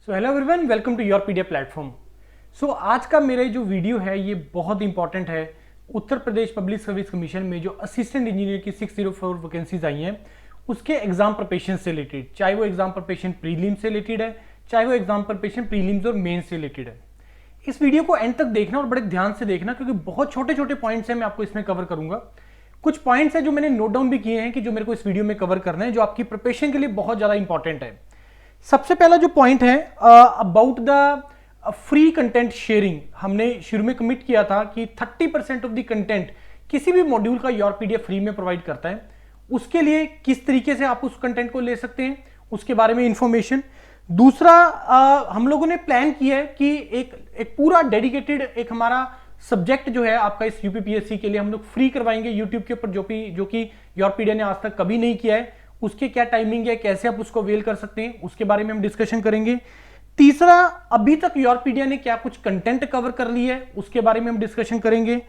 So hello everyone, welcome to your PDF platform. So आज का मेरा जो वीडियो है ये बहुत इंपॉर्टेंट है। Uttar Pradesh public service commission में जो असिस्टेंट इंजीनियर की 604 वैकेंसीज आई हैं उसके एग्जाम प्रिपरेशन से रिलेटेड, चाहे वो एग्जाम प्रिपरेशन प्रीलिम्स से रिलेटेड है, चाहे वो एग्जाम प्रिपरेशन प्रीलिम्स और मेंस से रिलेटेड है। इस वीडियो को एंड तक देखना और बड़े ध्यान से देखना, क्योंकि बहुत छोटे छोटे पॉइंट्स हैं मैं आपको इसमें कवर करूंगा। कुछ पॉइंट्स हैं जो मैंने नोट डाउन भी किए हैं कि जो मेरे को इस वीडियो में कवर करना है, जो आपकी प्रिपरेशन के लिए बहुत ज्यादा इंपॉर्टेंट है। सबसे पहला जो पॉइंट है about the free content sharing, हमने शुरू में कमिट किया था कि 30% ऑफ द कंटेंट किसी भी मॉड्यूल का योर पीडीएफ फ्री में प्रोवाइड करता है। उसके लिए किस तरीके से आप उस कंटेंट को ले सकते हैं उसके बारे में इंफॉर्मेशन। दूसरा, हम लोगों ने प्लान किया है कि एक पूरा डेडिकेटेड एक हमारा सब्जेक्ट जो है आपका इस यूपीपीएससी के लिए हम लोग फ्री करवाएंगे यूट्यूब के ऊपर, जो कि योर पीडीएफ ने आज तक कभी नहीं किया है। उसके क्या टाइमिंग है, कैसे आप उसको अवेल कर सकते हैं, उसके बारे में हम डिस्कशन करेंगे। तीसरा, अभी तक योर पीडीएफ ने क्या कुछ कंटेंट कवर कर लिया है उसके बारे में हम डिस्कशन करेंगे।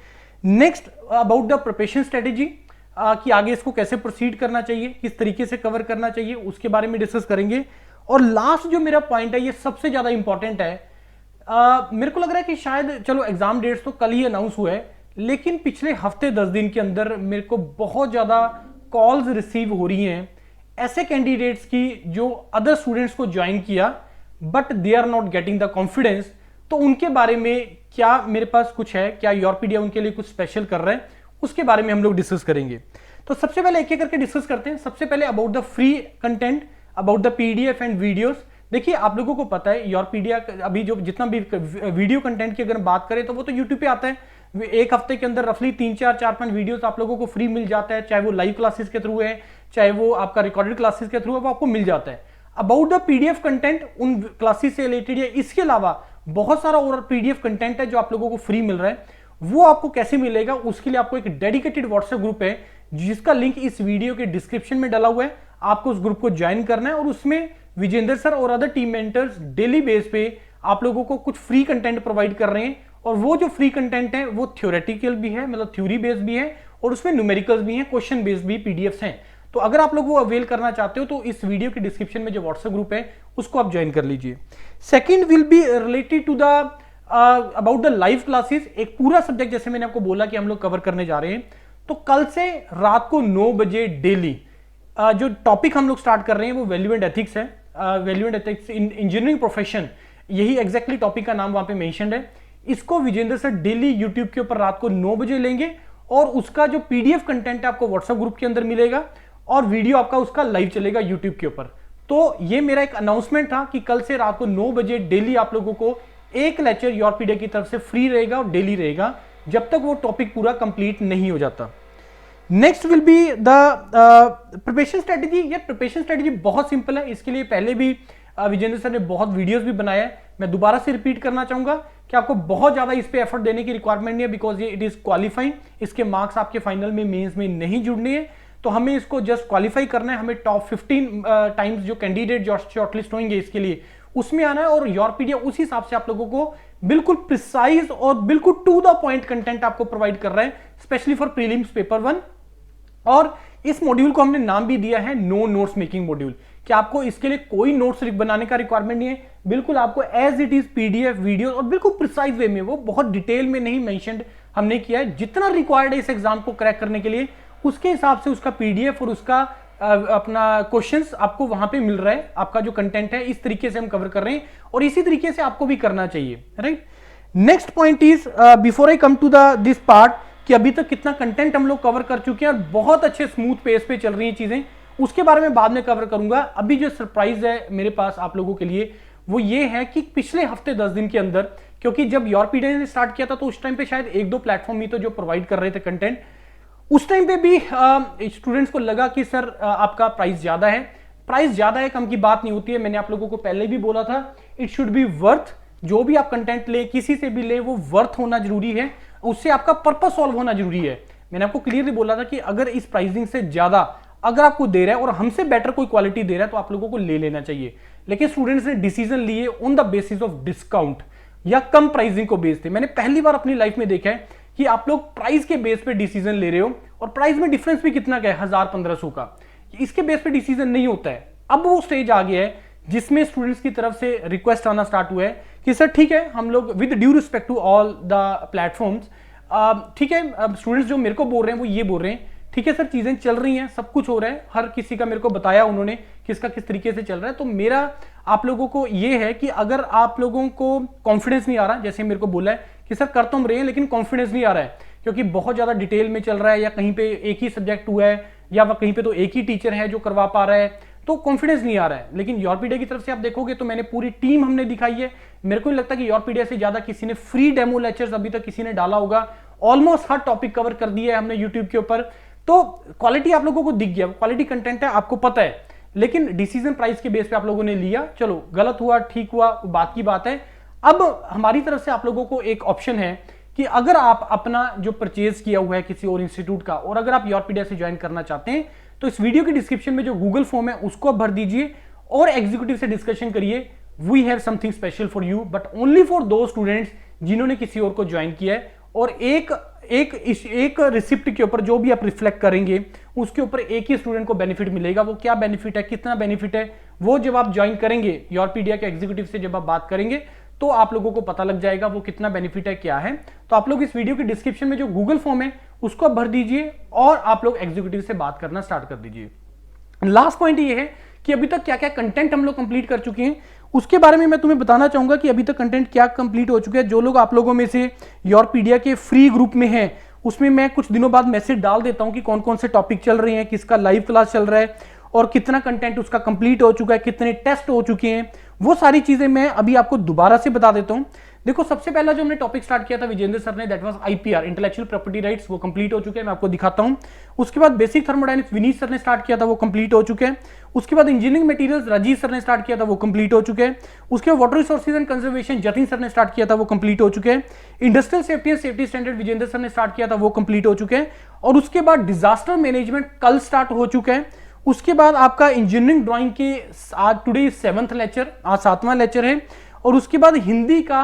Next, about the preparation strategy, कि आगे इसको कैसे प्रोसीड करना चाहिए, किस तरीके से कवर करना चाहिए, उसके बारे में डिस्कस करेंगे। और लास्ट जो मेरा पॉइंट है ये सबसे ज्यादा इंपॉर्टेंट है। मेरे को लग रहा है कि शायद चलो एग्जाम डेट्स तो कल ही अनाउंस हुआ है, लेकिन पिछले हफ्ते 10 दिन के अंदर मेरे को बहुत ज्यादा कॉल्स रिसीव हो रही हैं ऐसे कैंडिडेट्स की जो अदर स्टूडेंट्स को ज्वाइन किया but they are not getting the confidence. तो उनके बारे में क्या मेरे पास कुछ है, क्या योर पीडीएफ उनके लिए कुछ स्पेशल कर रहा है, उसके बारे में हम लोग डिस्कस करेंगे। तो सबसे पहले एक एक करके डिस्कस करते हैं। सबसे पहले about the free content, about the PDF and videos. देखिए, आप लोगों को पता है योर पीडीएफ अभी जो जितना भी वीडियो कंटेंट की अगर बात करें तो वो तो यूट्यूब पे आता है। एक हफ्ते के अंदर रफली 3-4-5 वीडियोस आप लोगों को फ्री मिल जाता है, चाहे वो लाइव क्लासेस के थ्रू है, चाहे वो आपका रिकॉर्डेड क्लासेस के थ्रू है, वो आपको मिल जाता है। अबाउट द पीडीएफ कंटेंट उन क्लासेस से रिलेटेड है, इसके अलावा बहुत सारा और पीडीएफ कंटेंट है जो आप लोगों को फ्री मिल रहा है। वो आपको कैसे मिलेगा, उसके लिए आपको एक डेडिकेटेड व्हाट्सएप ग्रुप है जिसका लिंक इस वीडियो के डिस्क्रिप्शन में डाला हुआ है। आपको उस ग्रुप को ज्वाइन करना है और उसमें विजेंद्र सर और other team mentors daily base पे आप लोगों को कुछ फ्री कंटेंट प्रोवाइड कर रहे हैं। और वो जो फ्री कंटेंट है वो थ्योरेटिकल भी है, मतलब थ्योरी बेस्ड भी है, और उसमें न्यूमेरिकल्स भी हैं, क्वेश्चन बेस्ड भी पीडीएफ्स हैं। तो अगर आप लोग वो अवेल करना चाहते हो तो इस वीडियो के डिस्क्रिप्शन में जो व्हाट्सएप ग्रुप है उसको आप ज्वाइन कर लीजिए। Second will be related to the about the live classes. एक पूरा सब्जेक्ट जैसे मैंने आपको बोला कि हम लोग कवर करने जा रहे हैं, तो कल से रात को 9 बजे डेली जो टॉपिक हम लोग स्टार्ट कर रहे हैं वो वैल्यू एंड एथिक्स है। Value and ethics in engineering profession, यही एग्जैक्टली टॉपिक का नाम वहां पे मेंशन्ड है। इसको विजेंद्र सर डेली यूट्यूब के ऊपर रात को 9 बजे लेंगे और उसका जो पीडीएफ कंटेंट है आपको व्हाट्सएप ग्रुप के अंदर मिलेगा और वीडियो आपका उसका लाइव चलेगा यूट्यूब के ऊपर। तो ये मेरा एक अनाउंसमेंट था कि कल से रात को 9 बजे डेली आप लोगों को एक लेक्चर योर पीडीएफ की तरफ से फ्री रहेगा और डेली रहेगा जब तक वो टॉपिक पूरा कंप्लीट नहीं हो जाता। Next will be the preparation strategy. ये प्रिपरेशन स्ट्रेटेजी बहुत सिंपल है। इसके लिए पहले भी विजेंद्र सर ने बहुत वीडियोस भी बनाया है। मैं दोबारा से रिपीट करना चाहूंगा कि आपको बहुत ज्यादा इस पे एफर्ट देने की रिक्वायरमेंट नहीं है, बिकॉज ये इट इज क्वालिफाइंग। इसके मार्क्स आपके फाइनल में मेंस में नहीं जुड़ने हैं, तो हमें इसको जस्ट क्वालिफाई करना है। हमें टॉप 15 टाइम्स जो कैंडिडेट जो शॉर्टलिस्ट होंगे इसके लिए उसमें आना है, और योर पीडीएफ उस हिसाब से आप लोगों को बिल्कुल प्रिसाइज और बिल्कुल टू द पॉइंट कंटेंट आपको प्रोवाइड कर रहा है, स्पेशली फॉर प्रीलिम्स पेपर 1। और इस मॉड्यूल को हमने नाम भी दिया है नो नोट्स मेकिंग मॉड्यूल, कि आपको इसके लिए कोई नोट्स बनाने का रिक्वायरमेंट नहीं है। बिल्कुल आपको as it is PDF video और बिल्कुल प्रिसाइज वे में, वो बहुत डिटेल में नहीं मेंशन्ड हमने किया है, जितना रिक्वायर्ड है इस एग्जाम को क्रैक करने के लिए उसके हिसाब से उसका पीडीएफ और उसका अपना क्वेश्चंस आपको वहां पे मिल रहा है। आपका जो कंटेंट है इस तरीके से हम कवर कर रहे हैं और इसी तरीके से आपको भी करना चाहिए, right. Next point is before I come to this part, कि अभी तक कितना कंटेंट हम लोग कवर कर चुके हैं और बहुत अच्छे स्मूथ पेस पे चल रही हैं चीजें, उसके बारे में बाद में कवर करूंगा। अभी जो सरप्राइज है मेरे पास आप लोगों के लिए वो ये है कि पिछले हफ्ते 10 दिन के अंदर, क्योंकि जब योर पीडीएफ ने स्टार्ट किया था तो उस टाइम पे शायद 1-2 प्लेटफॉर्म ही तो जो प्रोवाइड कर रहे थे कंटेंट। उस टाइम पे भी स्टूडेंट्स को लगा कि सर आपका प्राइस ज्यादा है। प्राइस ज्यादा है, कम की बात नहीं होती है। मैंने आप लोगों को पहले भी बोला था, इट शुड बी वर्थ। जो भी आप कंटेंट ले, किसी से भी ले, वो वर्थ होना जरूरी है, उससे आपका पर्पस सॉल्व होना जरूरी है। मैंने आपको क्लियरली बोला था कि अगर इस प्राइसिंग से ज्यादा अगर आपको दे रहा है और हमसे बेटर कोई क्वालिटी दे रहा है तो आप लोगों को ले लेना चाहिए। लेकिन स्टूडेंट्स ने डिसीजन लिए on the basis of discount या कम प्राइसिंग को बेस थे। मैंने पहली बार अपनी लाइफ में देखा है कि आप लोग प्राइस के बेस पे डिसीजन ले रहे हो और प्राइस में डिफरेंस भी कितना क्या है, 1000-1500 का, इसके बेस पे डिसीजन नहीं होता है। अब वो स्टेज आ गया है जिसमें स्टूडेंट्स की तरफ से रिक्वेस्ट आना स्टार्ट हुआ है कि सर ठीक है, हम लोग with due respect to all the platforms, ठीक है, अब स्टूडेंट्स जो मेरे को बोल रहे हैं वो ये बोल रहे हैं, ठीक है सर चीजें चल रही हैं, सब कुछ हो रहा है, हर किसी का मेरे को बताया उन्होंने किसका किस तरीके से चल रहा है। तो मेरा आप लोगों को ये है कि अगर आप लोगों को कॉन्फिडेंस नहीं आ रहा, जैसे मेरे को बोला है कि सर कर तो हम रहे हैं लेकिन कॉन्फिडेंस नहीं आ रहा है क्योंकि बहुत ज्यादा डिटेल में चल रहा है, या कहीं पे एक ही सब्जेक्ट हुआ है, या कहीं पे तो एक ही टीचर है जो करवा पा रहा है, तो कॉन्फिडेंस नहीं आ रहा है। लेकिन योरपीडिया की तरफ से आप देखोगे तो मैंने पूरी टीम हमने दिखाई है। मेरे को नहीं लगता कि योरपीडिया से ज्यादा किसी ने फ्री डेमो लेक्चर्स अभी तक किसी ने डाला होगा। ऑलमोस्ट हर टॉपिक कवर कर दिया है हमने यूट्यूब के ऊपर। तो क्वालिटी आप लोगों को दिख गया, क्वालिटी कंटेंट है, आपको पता है। लेकिन डिसीजन प्राइस के बेस पे आप लोगों ने लिया, चलो गलत हुआ ठीक हुआ बात की बात है। अब हमारी तरफ से आप लोगों को एक ऑप्शन है कि अगर आप अपना जो परचेज किया हुआ है किसी और इंस्टीट्यूट का, और अगर आप योरपीडिया से ज्वाइन करना चाहते हैं, तो इस वीडियो की डिस्क्रिप्शन में जो गूगल फॉर्म है उसको भर दीजिए और एग्जीक्यूटिव से डिस्कशन करिए। We have something special for you, but only for those students जिन्होंने किसी और को ज्वाइन किया है। और एक रिसिप्ट के ऊपर जो भी आप रिफ्लेक्ट करेंगे उसके ऊपर एक ही स्टूडेंट को बेनिफिट मिलेगा। वो क्या बेनिफिट है, कितना बेनिफिट है, वो जब आप ज्वाइन करेंगे योरपीडिया के एग्जीक्यूटिव से जब आप बात करेंगे तो आप लोगों को पता लग जाएगा वो कितना बेनिफिट है, क्या है। तो आप लोग इस वीडियो की डिस्क्रिप्शन में जो गूगल फॉर्म है उसको भर दीजिए और आप लोग एग्जीक्यूटिव से बात करना स्टार्ट कर दीजिए। लास्ट पॉइंट ये है कि अभी तक क्या क्या कंटेंट हम लोग कंप्लीट कर चुके हैं, उसके बारे में मैं तुम्हें बताना चाहूंगा कि अभी तक कंटेंट क्या कंप्लीट हो चुका है। जो लोग आप लोगों में से योरपीडिया के फ्री ग्रुप में हैं, उसमें मैं कुछ दिनों बाद मैसेज डाल देता हूं कि कौन कौन से टॉपिक चल रहे हैं, किसका लाइव क्लास चल रहा है और कितना कंटेंट उसका कंप्लीट हो चुका है, कितने टेस्ट हो चुके हैं, वो सारी चीजें मैं अभी आपको दोबारा से बता देता हूं। देखो, सबसे पहला जो हमने टॉपिक स्टार्ट किया था विजेंद्र सर ने, that was IPR, intellectual property rights, वो कंप्लीट हो चुके हैं, मैं आपको दिखाता हूं। उसके बाद बेसिक थर्मोडायनेमिक्स विनीत सर ने स्टार्ट किया था, वो कंप्लीट हो चुके हैं। उसके बाद इंजीनियरिंग मटेरियल्स राजीव सर ने स्टार्ट किया था, वो कंप्लीट हो चुके हैं। उसके बाद water resources and conservation Jatin sir ने स्टार्ट किया था, वो कंप्लीट हो चुके हैं। Industrial safety and safety standard Vijender sir ने स्टार्ट किया था, वो कंप्लीट हो चुके हैं। और उसके बाद डिजास्टर मैनेजमेंट कल स्टार्ट हो चुका है। उसके बाद आपका इंजीनियरिंग ड्राइंग के आज टुडे 7th लेक्चर, आज 7वां लेक्चर है। और उसके बाद हिंदी का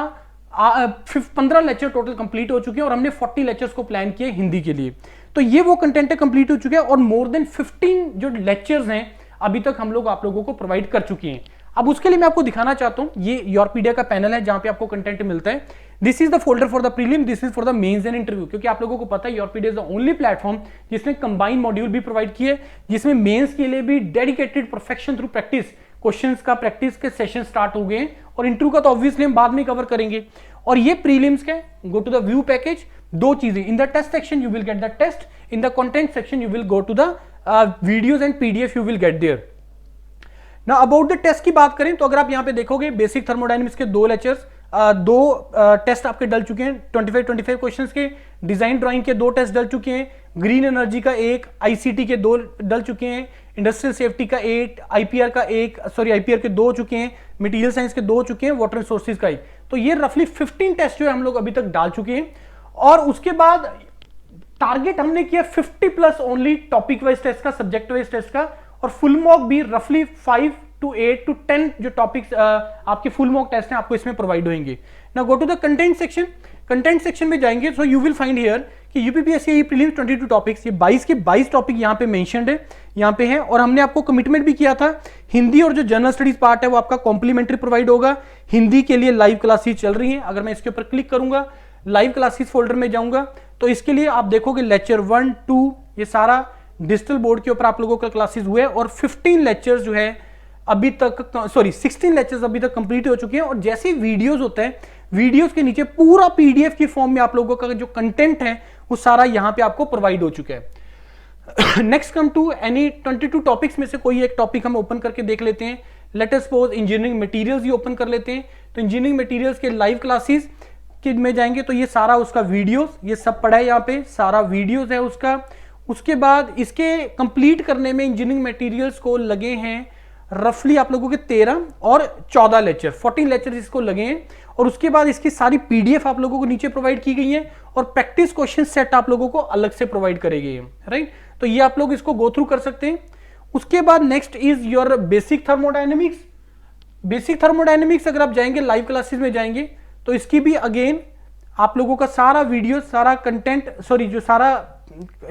15 लेक्चर टोटल कंप्लीट हो चुके हैं और हमने 40 लेक्चर्स को प्लान किए हिंदी के लिए। तो ये वो कंटेंट है कंप्लीट हो चुके हैं और मोर देन 15 जो लेक्चर्स हैं अभी तक हम लोग आप लोगों को प्रोवाइड कर चुके हैं। अब उसके लिए मैं आपको दिखाना चाहता हूं, ये योरपीडिया का पैनल है जहां पे आपको कंटेंट मिलता है। This is the folder for the prelim, this is for the mains and interview, क्योंकि आप लोगों को पता है Yourpedia is the only platform जिसने कंबाइंड मॉड्यूल भी प्रोवाइड किए, जिसमें मेंस के लिए भी dedicated perfection through practice questions का प्रैक्टिस के सेशन स्टार्ट हो गए हैं। और इंटरव्यू का तो ऑब्वियसली हम बाद में कवर करेंगे। और ये प्रीलिम्स का, go to the view package, दो चीजें, in the test section you will get the test, in the content section you will go to the videos and PDF you will get there. ना about the test की बात करें तो अगर आप यहां पे देखोगे बेसिक थर्मोडायनेमिक्स के 2 लेक्चर्स, 2 टेस्ट आपके डल चुके हैं 25 क्वेश्चंस के, डिजाइन ड्राइंग के 2 टेस्ट डल चुके हैं, ग्रीन एनर्जी का 1, आईसीटी के 2 डल चुके हैं, इंडस्ट्रियल सेफ्टी का 1, आईपीआर के 2 चुके हैं, मटेरियल साइंस के 2 चुके हैं, वाटर रिसोर्सेज का 1। तो ये रफली 15 टेस्ट जो है हम लोग अभी तक डाल चुके हैं। और उसके बाद टारगेट हमने किया 50+ ओनली टॉपिक वाइज टेस्ट का, सब्जेक्ट वाइज टेस्ट का, और फुल मॉक भी रफली 5 to 8 to 10 जो टॉपिक्स आपके फुल मॉक टेस्ट हैं आपको इसमें प्रोवाइड होंगे। Now go to the content section. Content section में जाएंगे so you will find here कि यूपीपीएससी प्रीलिम्स 22 टॉपिक्स, ये 22 के 22 टॉपिक यहाँ पे मेंशन्ड है, यहाँ पे है। और हमने आपको कमिटमेंट भी किया था हिंदी और जो जनरल स्टडीज पार्ट है वो आपका कॉम्प्लीमेंट्री प्रोवाइड होगा। हिंदी के लिए लाइव क्लासेस चल रही हैं। अगर मैं इसके ऊपर क्लिक करूंगा, लाइव क्लासेस फोल्डर में जाऊंगा, तो इसके लिए आप देखोगे लेक्चर 1, 2 ये सारा डिजिटल बोर्ड के ऊपर आप लोगों का क्लासेस हुए और 15 लेक्चर्स जो है अभी तक, 16 लेक्चर्स अभी तक कंप्लीट हो चुके हैं। और जैसे वीडियोस होते हैं, वीडियोस के नीचे पूरा पीडीएफ की फॉर्म में आप लोगों का जो कंटेंट है वो सारा यहां पे आपको प्रोवाइड हो चुका है। Next come to any 22 topics में से कोई एक टॉपिक हम ओपन करके देख लेते हैं। Let us suppose engineering materials ही ओपन कर लेते हैं। तो इंजीनियरिंग मटेरियल्स के लाइव क्लासेस में जाएंगे तो ये सारा उसका वीडियोस, ये सब पड़ा है यहाँ पे, सारा वीडियोस है उसका। उसके बाद इसके कंप्लीट करने में इंजीनियरिंग मटेरियल्स को लगे हैं रफली आप लोगों के 13 और 14 लेक्चर, 14 लेक्चर इसको लगे हैं। और उसके बाद इसकी सारी पीडीएफ आप लोगों को नीचे प्रोवाइड की गई है और प्रैक्टिस क्वेश्चन सेट आप लोगों को अलग से प्रोवाइड करे गए हैं, राइट। तो ये आप लोग इसको गो थ्रू कर सकते हैं। उसके बाद next is your basic thermodynamics. Basic thermodynamics अगर आप जाएंगे लाइव क्लासेस में जाएंगे तो इसकी भी अगेन आप लोगों का सारा वीडियो, सारा कंटेंट, जो सारा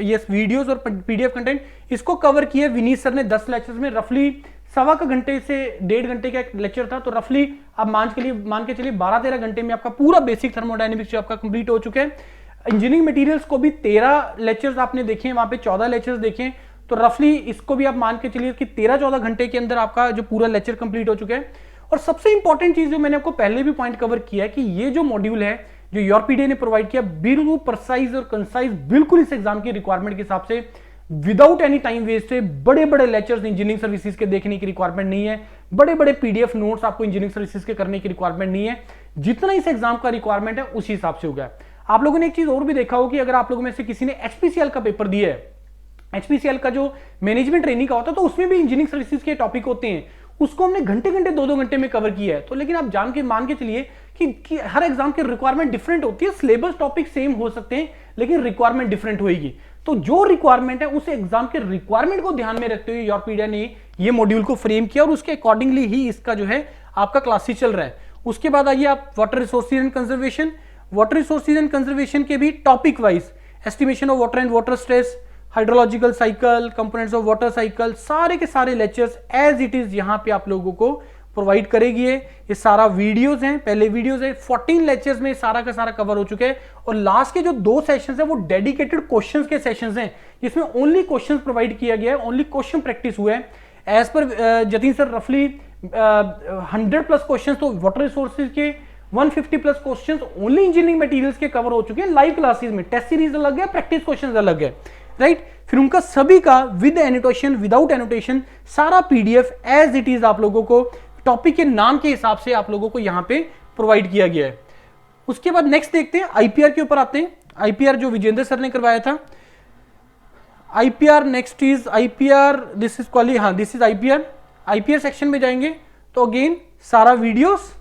ये वीडियोस और पीडीएफ कंटेंट इसको कवर किया विनीत सर ने 10 लेक्चर्स में, रफली सवा का घंटे से 1.5 घंटे का एक लेक्चर था, तो रफली आप मान के चलिए 12-13 घंटे में आपका पूरा बेसिक थर्मोडायनेमिक्स जो आपका कंप्लीट हो चुका है। इंजीनियरिंग मटेरियल्स को भी 13 लेक्चर्स आपने देखे हैं, वहां पे 14 लेक्चर्स देखे, तो रफली इसको भी आप मान के चलिए कि 13-14 घंटे के अंदर आपका जो पूरा लेक्चर कंप्लीट हो चुका है। और सबसे इंपॉर्टेंट चीज जो मैंने आपको पहले भी पॉइंट कवर किया है कि ये जो मॉड्यूल है जो यूरोपीडिया ने प्रोवाइड किया, बिल्कुल प्रिसाइज और कंसाइज, बिल्कुल इस एग्जाम की रिक्वायरमेंट के हिसाब से, विदाउट एनी टाइम वेस्ट है। बड़े बड़े लेक्चर्स इंजीनियरिंग सर्विसेज के देखने की रिक्वायरमेंट नहीं है, बड़े बड़े पीडीएफ नोट्स आपको इंजीनियरिंग सर्विसेज के करने की रिक्वायरमेंट नहीं है, जितना इस एग्जाम का रिक्वायरमेंट है उसी हिसाब से होगा। आप लोगों ने एक चीज और भी देखा हो कि अगर आप लोगों में से किसी ने एचपीसीएल का पेपर दिया है, एचपीसीएल का जो मैनेजमेंट ट्रेनिंग का होता है, तो उसमें भी इंजीनियरिंग सर्विसेज के टॉपिक होते हैं, उसको हमने घंटे 2-2 घंटे में कवर किया है। तो लेकिन आप मान के चलिए कि हर एग्जाम की रिक्वायरमेंट डिफरेंट होती है, सिलेबस टॉपिक सेम हो सकते हैं लेकिन रिक्वायरमेंट डिफरेंट होगी। तो जो रिक्वायरमेंट है उस एग्जाम के रिक्वायरमेंट को ध्यान में रखते हुए यूरोपीडिया ने ये मॉड्यूल को फ्रेम किया और उसके अकॉर्डिंगली ही इसका जो है आपका क्लासेस चल रहा है। उसके बाद आइए आप water resources and conservation. Water resources and conservation के भी topic wise estimation of water and water stress, hydrological cycle, components of water cycle, सारे के सारे लेक्चर्स एज इट इज यहां पे आप लोगों को प्रोवाइड करेगी। ये सारा वीडियोस हैं, पहले वीडियोस है, 14 लेक्चर्स में सारा का सारा कवर हो चुके हैं। और लास्ट के जो 2 सेशंस हैं वो डेडिकेटेड क्वेश्चंस के सेशंस हैं, जिसमें ओनली क्वेश्चंस प्रोवाइड किया गया है, ओनली क्वेश्चन प्रैक्टिस हुए हैं। एज पर जतीन सर रफली 100+ क्वेश्चंस तो वाटर रिसोर्सेज के, 150+ क्वेश्चंस ओनली इंजीनियरिंग मटेरियल्स के कवर हो चुके हैं लाइव क्लासेस में। टेस्ट सीरीज अलग है, प्रैक्टिस क्वेश्चंस अलग है, राइट। फिर उनका सभी का विद एनोटेशन, विदाउट एनोटेशन, सारा पीडीएफ एज इट इज आप लोगों को टॉपिक के नाम के हिसाब से आप लोगों को यहां पे प्रोवाइड किया गया है। उसके बाद नेक्स्ट देखते हैं, आईपीआर के ऊपर आते हैं। आईपीआर जो विजेंद्र सर ने करवाया था, IPR next is IPR, this is quality, हाँ this is IPR. IPR section में जाएंगे तो अगेन सारा वीडियोस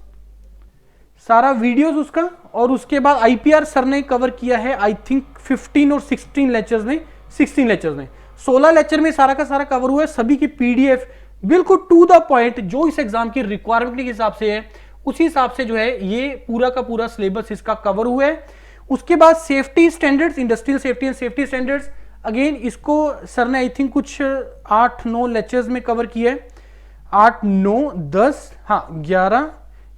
उसका, और उसके बाद आईपीआर सर ने कवर किया है आई थिंक 15 और 16 लेक्चर्स में, 16 लेक्चर में सारा का सारा कवर हुआ है। सभी की पीडीएफ बिल्कुल टू द पॉइंट, जो इस एग्जाम की रिक्वायरमेंट के हिसाब से है उसी हिसाब से जो है ये पूरा का पूरा सिलेबस इसका कवर हुआ है। उसके बाद safety standards, industrial safety and safety standards, again इसको सर ने आई थिंक कुछ 8-9 लेक्चर्स में कवर किया है, 8, 9, 10, हाँ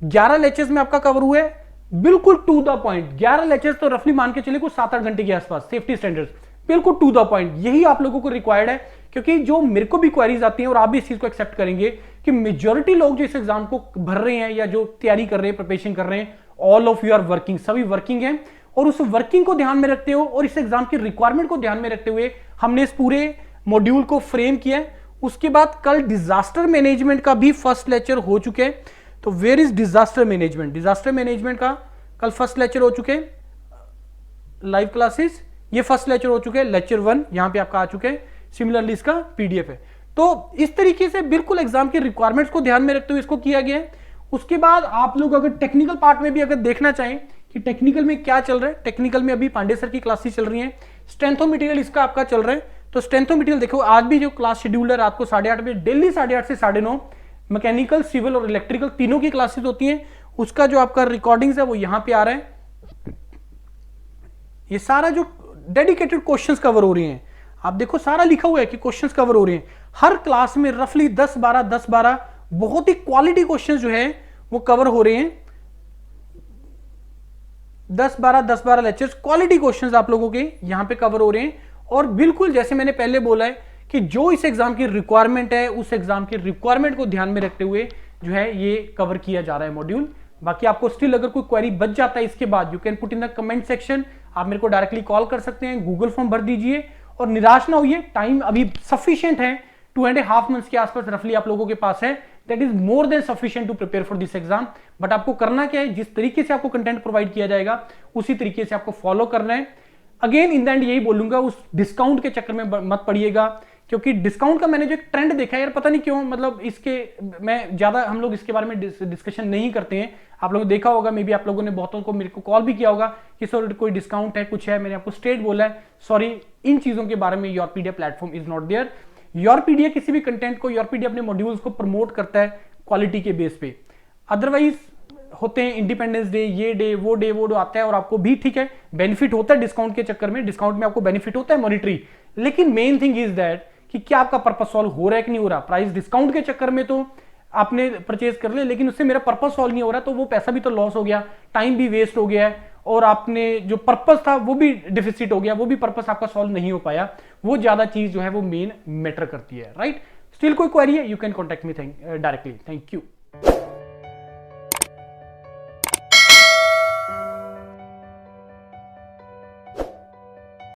11 लेक्चर्स में आपका कवर हुआ है, बिल्कुल टू द पॉइंट। 11 लेक्चर्स तो रफली मान के चलिए कुछ 7-8 घंटे के आसपास, सेफ्टी स्टैंडर्ड्स बिल्कुल टू द पॉइंट। यही आप लोगों को रिक्वायर्ड है, क्योंकि जो मेरे को भी क्वेरीज आती हैं और आप भी इस चीज को एक्सेप्ट करेंगे कि मेजॉरिटी लोग जो इस एग्जाम को भर रहे हैं या जो तैयारी कर रहे हैं, प्रिपरेशन कर रहे हैं, all of you are working, सभी वर्किंग हैं। और उस वर्किंग को ध्यान में रखते हुए और इस एग्जाम की रिक्वायरमेंट को ध्यान में रखते हुए हमने इस पूरे मॉड्यूल को फ्रेम किया है। उसके बाद कल डिजास्टर मैनेजमेंट का भी फर्स्ट लेक्चर हो चुके हैं। तो where is disaster management, disaster management का कल फर्स्ट लेक्चर हो चुके हैं, लाइव क्लासेस, ये फर्स्ट लेक्चर हो चुके हैं, लेक्चर 1 यहां पे आपका आ चुके हैं, सिमिलरली इसका पीडीएफ है। तो इस तरीके से बिल्कुल एग्जाम के रिक्वायरमेंट्स को ध्यान में रखते हुए इसको किया गया है। उसके बाद आप लोग अगर टेक्निकल पार्ट में भी अगर देखना चाहें कि टेक्निकल में क्या चल रहा है, टेक्निकल में अभी पांडे सर की क्लासेस चल रही हैं, स्ट्रेंथ ऑफ मटेरियल इसका आपका चल रहा है। तो स्ट्रेंथ ऑफ मटेरियल देखो, आज भी जो क्लास शेड्यूल है रात को 8:30 बजे, डेली 8:30 से 9:30 मैकेनिकल, सिविल और इलेक्ट्रिकल तीनों की क्लासेस होती हैं। उसका जो आपका रिकॉर्डिंग्स है वो यहां पे आ रहा है। ये सारा जो डेडिकेटेड क्वेश्चंस कवर हो रही हैं, आप देखो सारा लिखा हुआ है कि क्वेश्चंस कवर हो रहे हैं। हर क्लास में रफली 10-12 बहुत ही क्वालिटी क्वेश्चंस जो है वो कवर हो रहे हैं। 10-12 लेक्चर्स, क्वालिटी क्वेश्चंस आप लोगों के यहां पे कवर हो रहे हैं। और बिल्कुल जैसे मैंने पहले बोला है कि जो इस एग्जाम की रिक्वायरमेंट है, उस एग्जाम की रिक्वायरमेंट को ध्यान में रखते हुए जो है ये कवर किया जा रहा है मॉड्यूल। बाकी आपको स्टिल अगर कोई क्वेरी बच जाता है इसके बाद, you can put in the comment section, आप मेरे को डायरेक्टली कॉल कर सकते हैं, गूगल फॉर्म भर दीजिए और निराश ना होइए। टाइम अभी सफिशिएंट है, 2.5 मंथ्स के आसपास रफली आप लोगों के पास है। That is more than sufficient to prepare for this exam. But आपको करना क्या है, जिस तरीके से आपको कंटेंट प्रोवाइड किया जाएगा उसी तरीके से आपको फॉलो करना है। अगेन इन द एंड यही बोलूंगा, उस डिस्काउंट के चक्कर में मत पड़िएगा, क्योंकि डिस्काउंट का मैंने जो एक ट्रेंड देखा है यार, पता नहीं क्यों, मतलब इसके मैं ज्यादा हम लोग इसके बारे में डिस्कशन नहीं करते हैं। आप लोगों ने देखा होगा, मे बी आप लोगों ने बहुतों को मेरे को कॉल भी किया होगा कि सर कोई डिस्काउंट है, कुछ है, मैंने आपको स्ट्रेट बोला है सॉरी, इन चीजों के बारे में यूरोपीडिया प्लेटफॉर्म इज नॉट देयर। यूरोपीडिया किसी भी कंटेंट को, यूरोपीडिया अपने मॉड्यूल्स को प्रमोट करता है क्वालिटी के बेस पे। अदरवाइज होते हैं इंडिपेंडेंस डे, ये डे वो आता है और आपको भी ठीक है बेनिफिट होता है डिस्काउंट के चक्कर में, डिस्काउंट में आपको बेनिफिट होता है मॉनिटरी। लेकिन मेन थिंग इज दैट कि क्या आपका पर्पस सॉल्व हो रहा है कि नहीं हो रहा। प्राइस डिस्काउंट के चक्कर में तो आपने परचेज कर लिया, लेकिन उससे मेरा पर्पस सॉल्व नहीं हो रहा, तो वो पैसा भी तो लॉस हो गया, टाइम भी वेस्ट हो गया है, और आपने जो पर्पस था वो भी डिफिसिट हो गया, वो भी पर्पस आपका सॉल्व नहीं हो पाया। वो ज्यादा चीज जो है वो मेन मैटर करती है, राइट। स्टिल कोई क्वेरी है, you can contact me directly. Thank you.